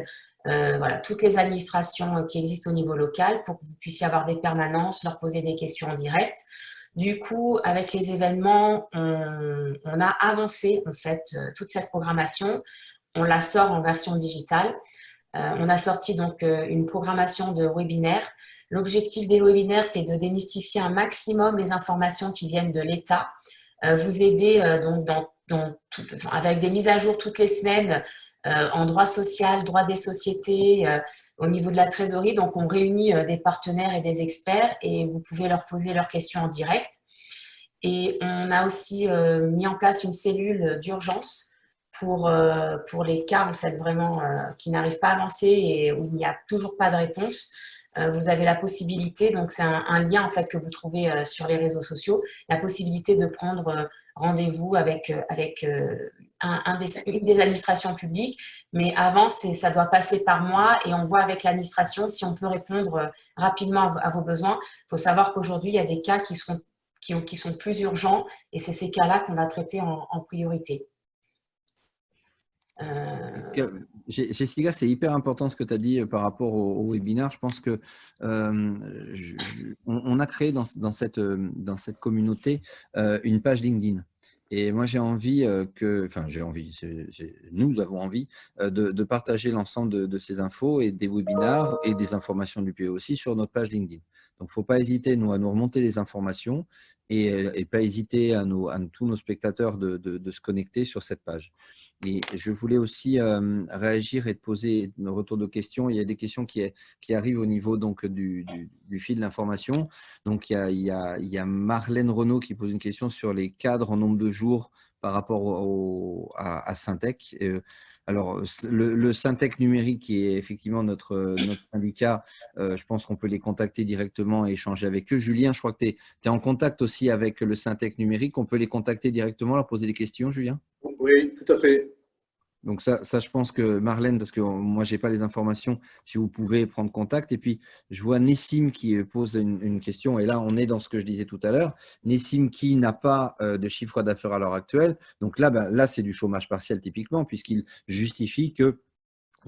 voilà, toutes les administrations qui existent au niveau local pour que vous puissiez avoir des permanences, leur poser des questions en direct. Du coup, avec les événements, on a avancé en fait toute cette programmation. On la sort en version digitale. On a sorti donc une programmation de webinaires. L'objectif des webinaires, c'est de démystifier un maximum les informations qui viennent de l'État, vous aider donc avec des mises à jour toutes les semaines en droit social, droit des sociétés, au niveau de la trésorerie. Donc, on réunit des partenaires et des experts et vous pouvez leur poser leurs questions en direct. Et on a aussi mis en place une cellule d'urgence pour les cas en fait, vraiment qui n'arrivent pas à avancer et où il n'y a toujours pas de réponse. Vous avez la possibilité, donc c'est un lien en fait que vous trouvez sur les réseaux sociaux, la possibilité de prendre rendez-vous avec une des administrations publiques, mais avant ça doit passer par moi et on voit avec l'administration si on peut répondre rapidement à vos besoins. Il faut savoir qu'aujourd'hui il y a des cas qui sont plus urgents et c'est ces cas-là qu'on va traiter en priorité. Jessica, c'est hyper important ce que tu as dit par rapport au webinaire. Je pense que on a créé dans cette communauté une page LinkedIn. Et moi, j'ai envie nous avons envie de partager l'ensemble de ces infos et des webinaires et des informations du PE aussi sur notre page LinkedIn. Donc, il ne faut pas hésiter à nous remonter les informations et pas hésiter à tous nos spectateurs de se connecter sur cette page. Et je voulais aussi réagir et te poser un retour de questions. Il y a des questions qui arrivent au niveau donc, du fil de l'information. Donc, il y a Marlène Renaud qui pose une question sur les cadres en nombre de jours par rapport à Syntec. Alors, le Syntec numérique, qui est effectivement notre syndicat, je pense qu'on peut les contacter directement et échanger avec eux. Julien, je crois que tu es en contact aussi avec le Syntec numérique. On peut les contacter directement, leur poser des questions, Julien? Oui, tout à fait. Donc ça, je pense que Marlène, parce que moi, je n'ai pas les informations, si vous pouvez prendre contact. Et puis, je vois Nessim qui pose une question. Et là, on est dans ce que je disais tout à l'heure. Nessim qui n'a pas de chiffre d'affaires à l'heure actuelle. Donc là, c'est du chômage partiel typiquement, puisqu'il justifie que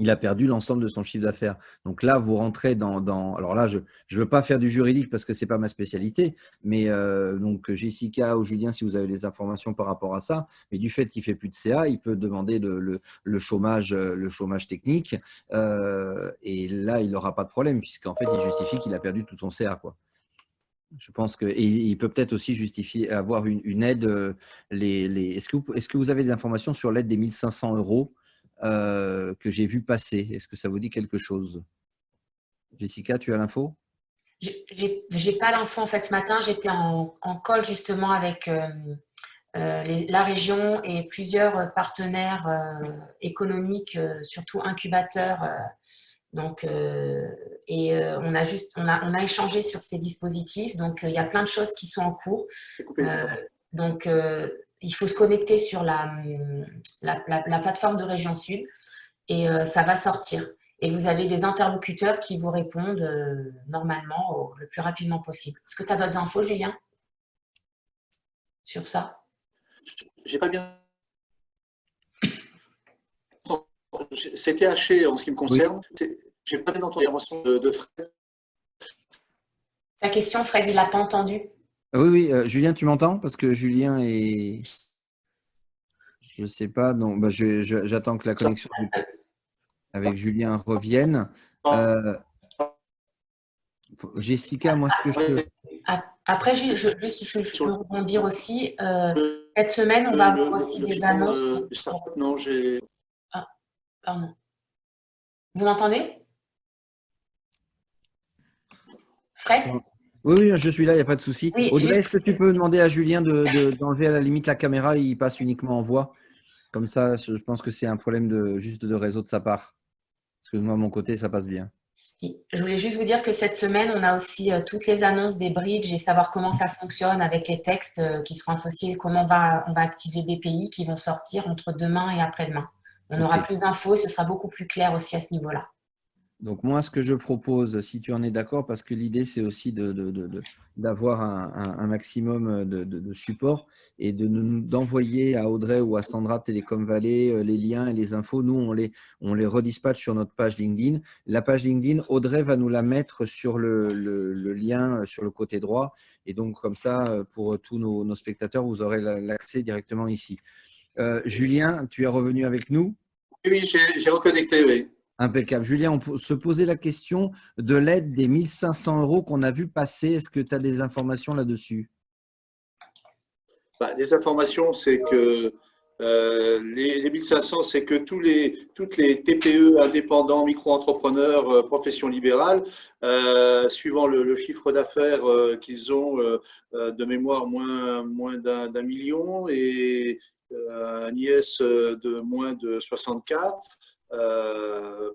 il a perdu l'ensemble de son chiffre d'affaires. Donc là, vous rentrez alors là, je ne veux pas faire du juridique parce que ce n'est pas ma spécialité, mais donc Jessica ou Julien, si vous avez des informations par rapport à ça, mais du fait qu'il ne fait plus de CA, il peut demander le chômage technique et là, il n'aura pas de problème puisqu'en fait, il justifie qu'il a perdu tout son CA, quoi. Je pense que et il peut peut-être aussi justifier avoir une aide. Est-ce que vous avez des informations sur l'aide des 1 500 € que j'ai vu passer? Est-ce que ça vous dit quelque chose? Jessica, tu as l'info? J'ai pas l'info en fait. Ce matin, j'étais en call justement avec la région et plusieurs partenaires économiques, surtout incubateurs. On a échangé sur ces dispositifs. Donc, il y a plein de choses qui sont en cours. Il faut se connecter sur la plateforme de Région Sud et ça va sortir. Et vous avez des interlocuteurs qui vous répondent normalement le plus rapidement possible. Est-ce que tu as d'autres infos, Julien, sur ça? J'ai pas bien. C'était haché en ce qui me concerne. Oui. J'ai pas bien entendu l'intervention de Fred. Ta question, Fred, il l'a pas entendu. Oui, Julien, tu m'entends? Parce que Julien est… Je ne sais pas. Donc, j'attends que la connexion avec Julien revienne. Jessica, moi, ce que je peux… Après, je peux rebondir aussi. Cette semaine, on va avoir aussi des annonces. Non, j'ai… Ah, pardon. Vous m'entendez? Fred? Oui, je suis là, il n'y a pas de souci. Oui, Audrey, est-ce que tu peux demander à Julien d'enlever à la limite la caméra? Il passe uniquement en voix. Comme ça, je pense que c'est un problème juste de réseau de sa part. Parce que moi, de mon côté, ça passe bien. Je voulais juste vous dire que cette semaine, on a aussi toutes les annonces des bridges et savoir comment ça fonctionne avec les textes qui seront associés, comment on va activer BPI qui vont sortir entre demain et après-demain. On aura plus d'infos et ce sera beaucoup plus clair aussi à ce niveau-là. Donc, moi, ce que je propose, si tu en es d'accord, parce que l'idée, c'est aussi d'avoir un maximum de support et d'envoyer à Audrey ou à Sandra Télécom Valley les liens et les infos. Nous, on les redispatche sur notre page LinkedIn. La page LinkedIn, Audrey va nous la mettre sur le lien sur le côté droit. Et donc, comme ça, pour tous nos spectateurs, vous aurez l'accès directement ici. Julien, tu es revenu avec nous? Oui, j'ai reconnecté, oui. Impeccable. Julien, on peut se poser la question de l'aide des 1 500 € qu'on a vu passer. Est-ce que tu as des informations là-dessus? Les informations, c'est que les 1 500, c'est que toutes les TPE, indépendants, micro-entrepreneurs, professions libérales, suivant le chiffre d'affaires qu'ils ont de mémoire moins d'1 million et un IS de moins de 60 000,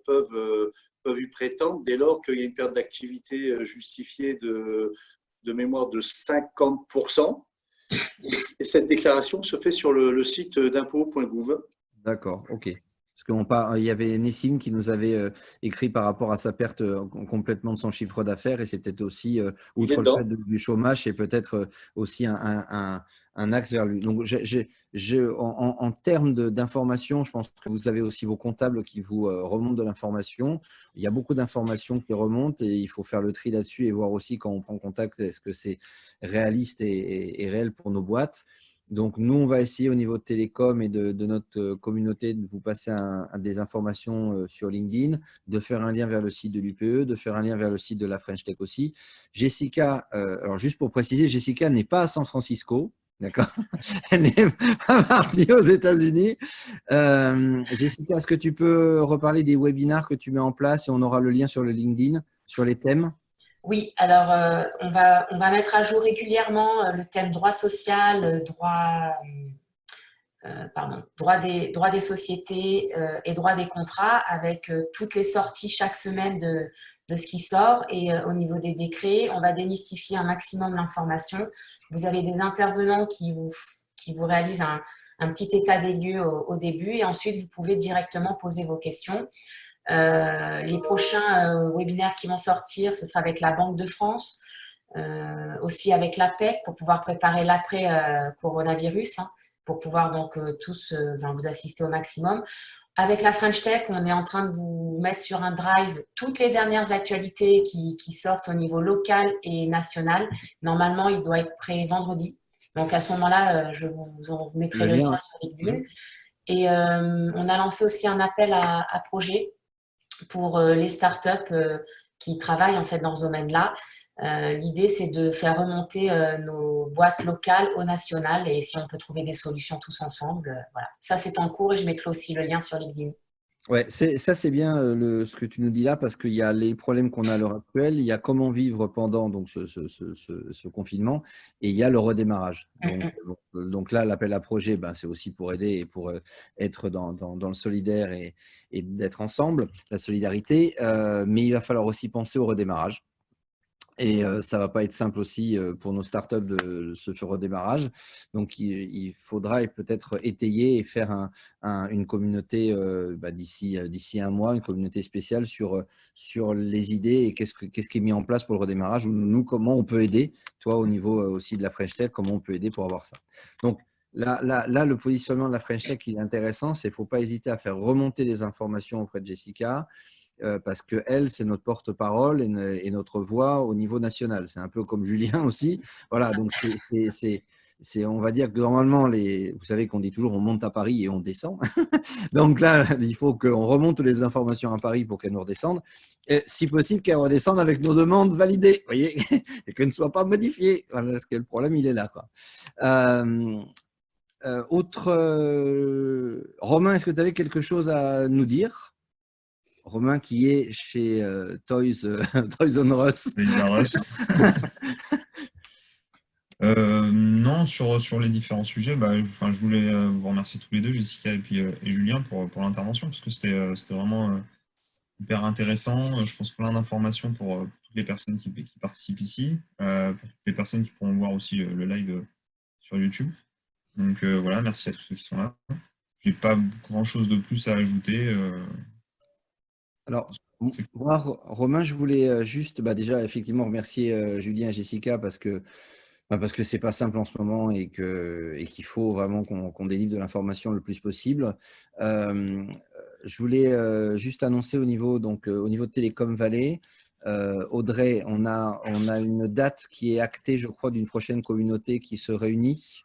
peuvent y prétendre dès lors qu'il y a une perte d'activité justifiée de mémoire de 50%. Et cette déclaration se fait sur le site d'impôt.gouv. D'accord, ok. Parce qu'il y avait Nessim qui nous avait écrit par rapport à sa perte complètement de son chiffre d'affaires et c'est peut-être aussi, outre le fait du chômage, c'est peut-être aussi un axe vers lui. Donc, en termes d'information, je pense que vous avez aussi vos comptables qui vous remontent de l'information. Il y a beaucoup d'informations qui remontent et il faut faire le tri là-dessus et voir aussi quand on prend contact, est-ce que c'est réaliste et réel pour nos boîtes. Donc, nous, on va essayer au niveau de Télécom et de notre communauté de vous passer des informations sur LinkedIn, de faire un lien vers le site de l'UPE, de faire un lien vers le site de la French Tech aussi. Jessica, alors juste pour préciser, Jessica n'est pas à San Francisco. D'accord. Elle est partie aux États-Unis. Jessica, est-ce que tu peux reparler des webinars que tu mets en place et on aura le lien sur le LinkedIn, sur les thèmes? Oui, alors on va mettre à jour régulièrement le thème droit social, droit des sociétés et droit des contrats avec toutes les sorties chaque semaine de ce qui sort. Et au niveau des décrets, on va démystifier un maximum l'information. Vous avez des intervenants qui vous réalisent un petit état des lieux au début et ensuite vous pouvez directement poser vos questions. Les prochains webinaires qui vont sortir, ce sera avec la Banque de France, aussi avec l'APEC pour pouvoir préparer l'après-coronavirus, pour pouvoir donc tous vous assister au maximum. Avec la French Tech, on est en train de vous mettre sur un drive toutes les dernières actualités qui sortent au niveau local et national. Normalement, il doit être prêt vendredi. Donc à ce moment-là, je vous en mettrai le lien sur LinkedIn. Et on a lancé aussi un appel à projets pour les startups qui travaillent en fait dans ce domaine-là. L'idée, c'est de faire remonter nos boîtes locales au national et si on peut trouver des solutions tous ensemble, voilà. Ça, c'est en cours et je mettrai aussi le lien sur LinkedIn. Ouais, ça c'est bien ce que tu nous dis là parce qu'il y a les problèmes qu'on a à l'heure actuelle, il y a comment vivre pendant donc, ce confinement et il y a le redémarrage. Donc là, l'appel à projet, c'est aussi pour aider et pour être dans le solidaire et d'être ensemble, la solidarité, mais il va falloir aussi penser au redémarrage. Et ça ne va pas être simple aussi pour nos startups de ce redémarrage. Donc, il faudra peut-être étayer et faire une communauté d'ici un mois, une communauté spéciale sur les idées et qu'est-ce qui est mis en place pour le redémarrage ou nous, comment on peut aider, toi, au niveau aussi de la French Tech, comment on peut aider pour avoir ça. Donc, là, le positionnement de la French Tech, il est intéressant. Il ne faut pas hésiter à faire remonter les informations auprès de Jessica. Parce qu'elle, c'est notre porte-parole et notre voix au niveau national. C'est un peu comme Julien aussi. Voilà, donc on va dire que normalement, vous savez qu'on dit toujours on monte à Paris et on descend. Donc là, il faut qu'on remonte les informations à Paris pour qu'elles nous redescendent. Et si possible, qu'elles redescendent avec nos demandes validées, vous voyez, et qu'elles ne soient pas modifiées. Voilà, parce que le problème, il est là, quoi. Romain, est-ce que tu avais quelque chose à nous dire ? Romain qui est chez Toys R Us. Non, sur les différents sujets, je voulais vous remercier tous les deux, Jessica et Julien, pour l'intervention, parce que c'était vraiment hyper intéressant. Je pense plein d'informations pour toutes les personnes qui participent ici, pour toutes les personnes qui pourront voir aussi le live sur YouTube. Donc voilà, merci à tous ceux qui sont là. Je n'ai pas grand-chose de plus à ajouter. Alors, moi, Romain, je voulais juste déjà effectivement remercier Julien et Jessica parce que c'est pas simple en ce moment et qu'il faut vraiment qu'on délivre de l'information le plus possible. Je voulais juste annoncer au niveau de Télécom Valley, Audrey, on a une date qui est actée, je crois, d'une prochaine communauté qui se réunit.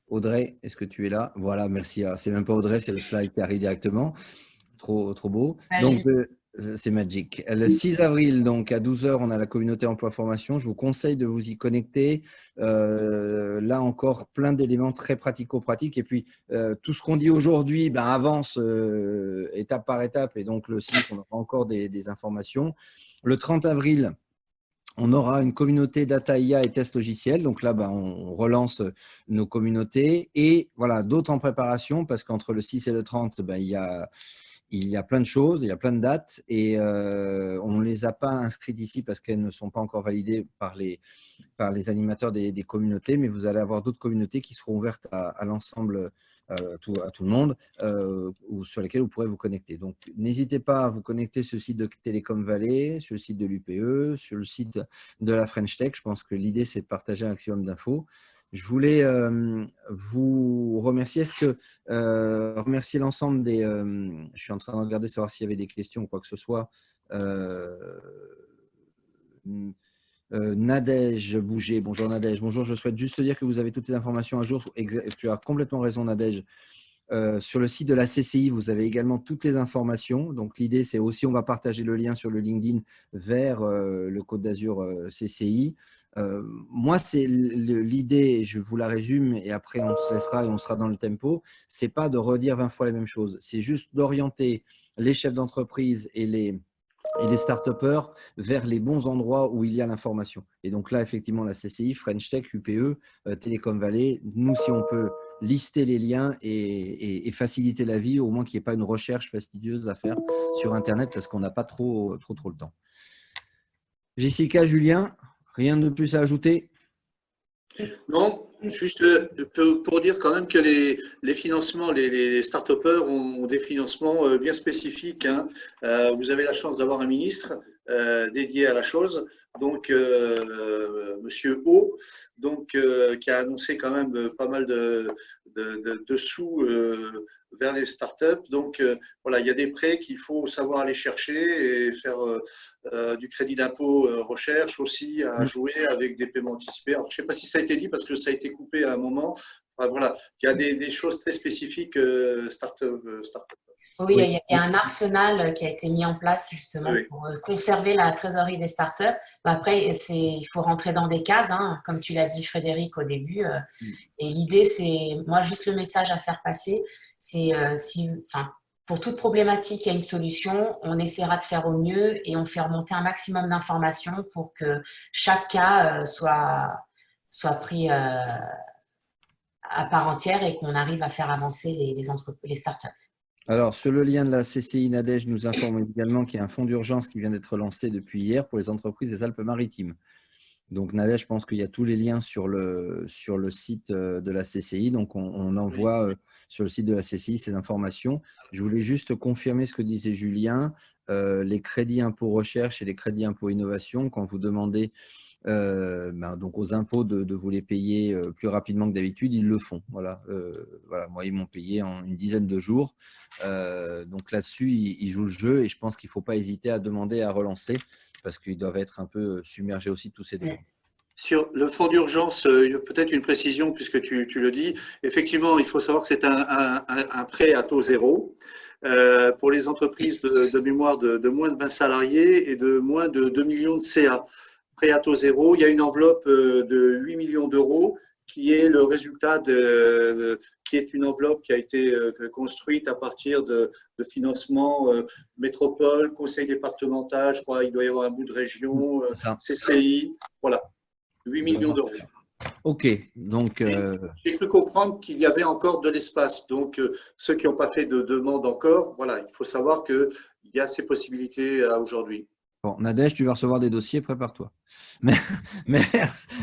Audrey, est-ce que tu es là? Voilà, merci. C'est même pas Audrey, c'est le slide qui arrive directement. Trop beau. Magique. Donc, c'est magique. Le 6 avril, donc à 12h, on a la communauté emploi formation. Je vous conseille de vous y connecter. Là encore, plein d'éléments très pratico-pratiques. Et puis, tout ce qu'on dit aujourd'hui avance étape par étape. Et donc, le 6, on aura encore des informations. Le 30 avril, on aura une communauté data IA et test logiciel. Donc là, on relance nos communautés. Et voilà, d'autres en préparation parce qu'entre le 6 et le 30, il y a il y a plein de choses, il y a plein de dates et on ne les a pas inscrites ici parce qu'elles ne sont pas encore validées par les animateurs des communautés, mais vous allez avoir d'autres communautés qui seront ouvertes à l'ensemble, à tout le monde, ou sur lesquelles vous pourrez vous connecter. Donc, n'hésitez pas à vous connecter sur le site de Télécom Vallée, sur le site de l'UPE, sur le site de la French Tech. Je pense que l'idée, c'est de partager un maximum d'infos. Je voulais vous remercier. Est-ce que remercier l'ensemble des… je suis en train de regarder savoir s'il y avait des questions ou quoi que ce soit. Nadège Bouger, bonjour Nadège. Bonjour, je souhaite juste te dire que vous avez toutes les informations à jour. Tu as complètement raison Nadège. Sur le site de la CCI, vous avez également toutes les informations. Donc l'idée, c'est aussi, on va partager le lien sur le LinkedIn vers le Côte d'Azur CCI. Moi, c'est l'idée, je vous la résume et après on se laissera et on sera dans le tempo. C'est pas de redire 20 fois la même chose. C'est juste d'orienter les chefs d'entreprise et les start-upers vers les bons endroits où il y a l'information. Et donc là, effectivement, la CCI, French Tech, UPE, Télécom Vallée, nous, si on peut lister les liens et faciliter la vie, au moins qu'il n'y ait pas une recherche fastidieuse à faire sur Internet parce qu'on n'a pas trop le temps. Jessica, Julien, rien de plus à ajouter? Non, juste pour dire quand même que les financements, les start-upers ont des financements bien spécifiques. Hein. Vous avez la chance d'avoir un ministre dédié à la chose, donc Monsieur O, donc qui a annoncé quand même pas mal de sous vers les startups. Donc voilà, il y a des prêts qu'il faut savoir aller chercher et faire du crédit d'impôt recherche aussi à jouer avec des paiements anticipés. Alors, je ne sais pas si ça a été dit parce que ça a été coupé à un moment. Enfin, voilà, il y a des choses très spécifiques start-up. Oui, il y a un arsenal qui a été mis en place justement pour conserver la trésorerie des startups. Après, il faut rentrer dans des cases, hein, comme tu l'as dit Frédéric au début. Et l'idée, c'est, moi, juste le message à faire passer, c'est pour toute problématique, il y a une solution. On essaiera de faire au mieux et on fait remonter un maximum d'informations pour que chaque cas soit pris à part entière et qu'on arrive à faire avancer les startups. Alors, sur le lien de la CCI, Nadège nous informe également qu'il y a un fonds d'urgence qui vient d'être lancé depuis hier pour les entreprises des Alpes-Maritimes. Donc, Nadège, je pense qu'il y a tous les liens sur le site de la CCI. Donc, on envoie sur le site de la CCI ces informations. Je voulais juste confirmer ce que disait Julien. Les crédits impôts recherche et les crédits impôts innovation, quand vous demandez donc aux impôts de vous les payer plus rapidement que d'habitude, ils le font. Voilà, moi, ils m'ont payé en une dizaine de jours. Donc là-dessus, ils jouent le jeu et je pense qu'il ne faut pas hésiter à demander à relancer parce qu'ils doivent être un peu submergés aussi de tous ces demandes. Sur le fonds d'urgence, peut-être une précision puisque tu le dis. Effectivement, il faut savoir que c'est un prêt à taux zéro pour les entreprises de mémoire de moins de 20 salariés et de moins de 2 millions de CA. Prêt à taux zéro, il y a une enveloppe de 8 millions d'euros qui est le résultat qui est une enveloppe qui a été construite à partir de financement métropole, conseil départemental, je crois il doit y avoir un bout de région, CCI, voilà, 8 millions d'euros. Ok, donc… J'ai cru comprendre qu'il y avait encore de l'espace, donc ceux qui n'ont pas fait de demande encore, voilà, il faut savoir qu'il y a ces possibilités aujourd'hui. Bon, Nadège, tu vas recevoir des dossiers, prépare-toi.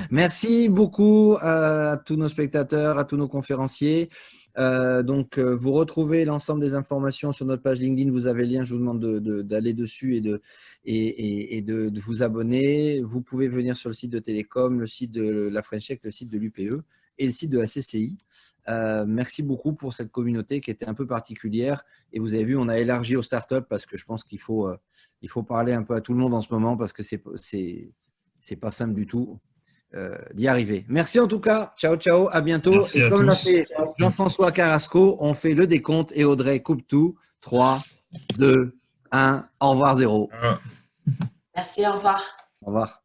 Merci beaucoup à tous nos spectateurs, à tous nos conférenciers. Vous retrouvez l'ensemble des informations sur notre page LinkedIn. Vous avez le lien, je vous demande d'aller dessus et de vous abonner. Vous pouvez venir sur le site de Télécom, le site de la French Tech, le site de l'UPE et le site de la CCI. Merci beaucoup pour cette communauté qui était un peu particulière. Et vous avez vu, on a élargi aux startups parce que je pense qu'il faut parler un peu à tout le monde en ce moment parce que c'est pas simple du tout d'y arriver. Merci en tout cas. Ciao, ciao. À bientôt. Merci et à comme tous. l'a fait Jean-François Carrasco, on fait le décompte et Audrey coupe tout. 3, 2, 1. Au revoir, 0. Merci, au revoir. Au revoir.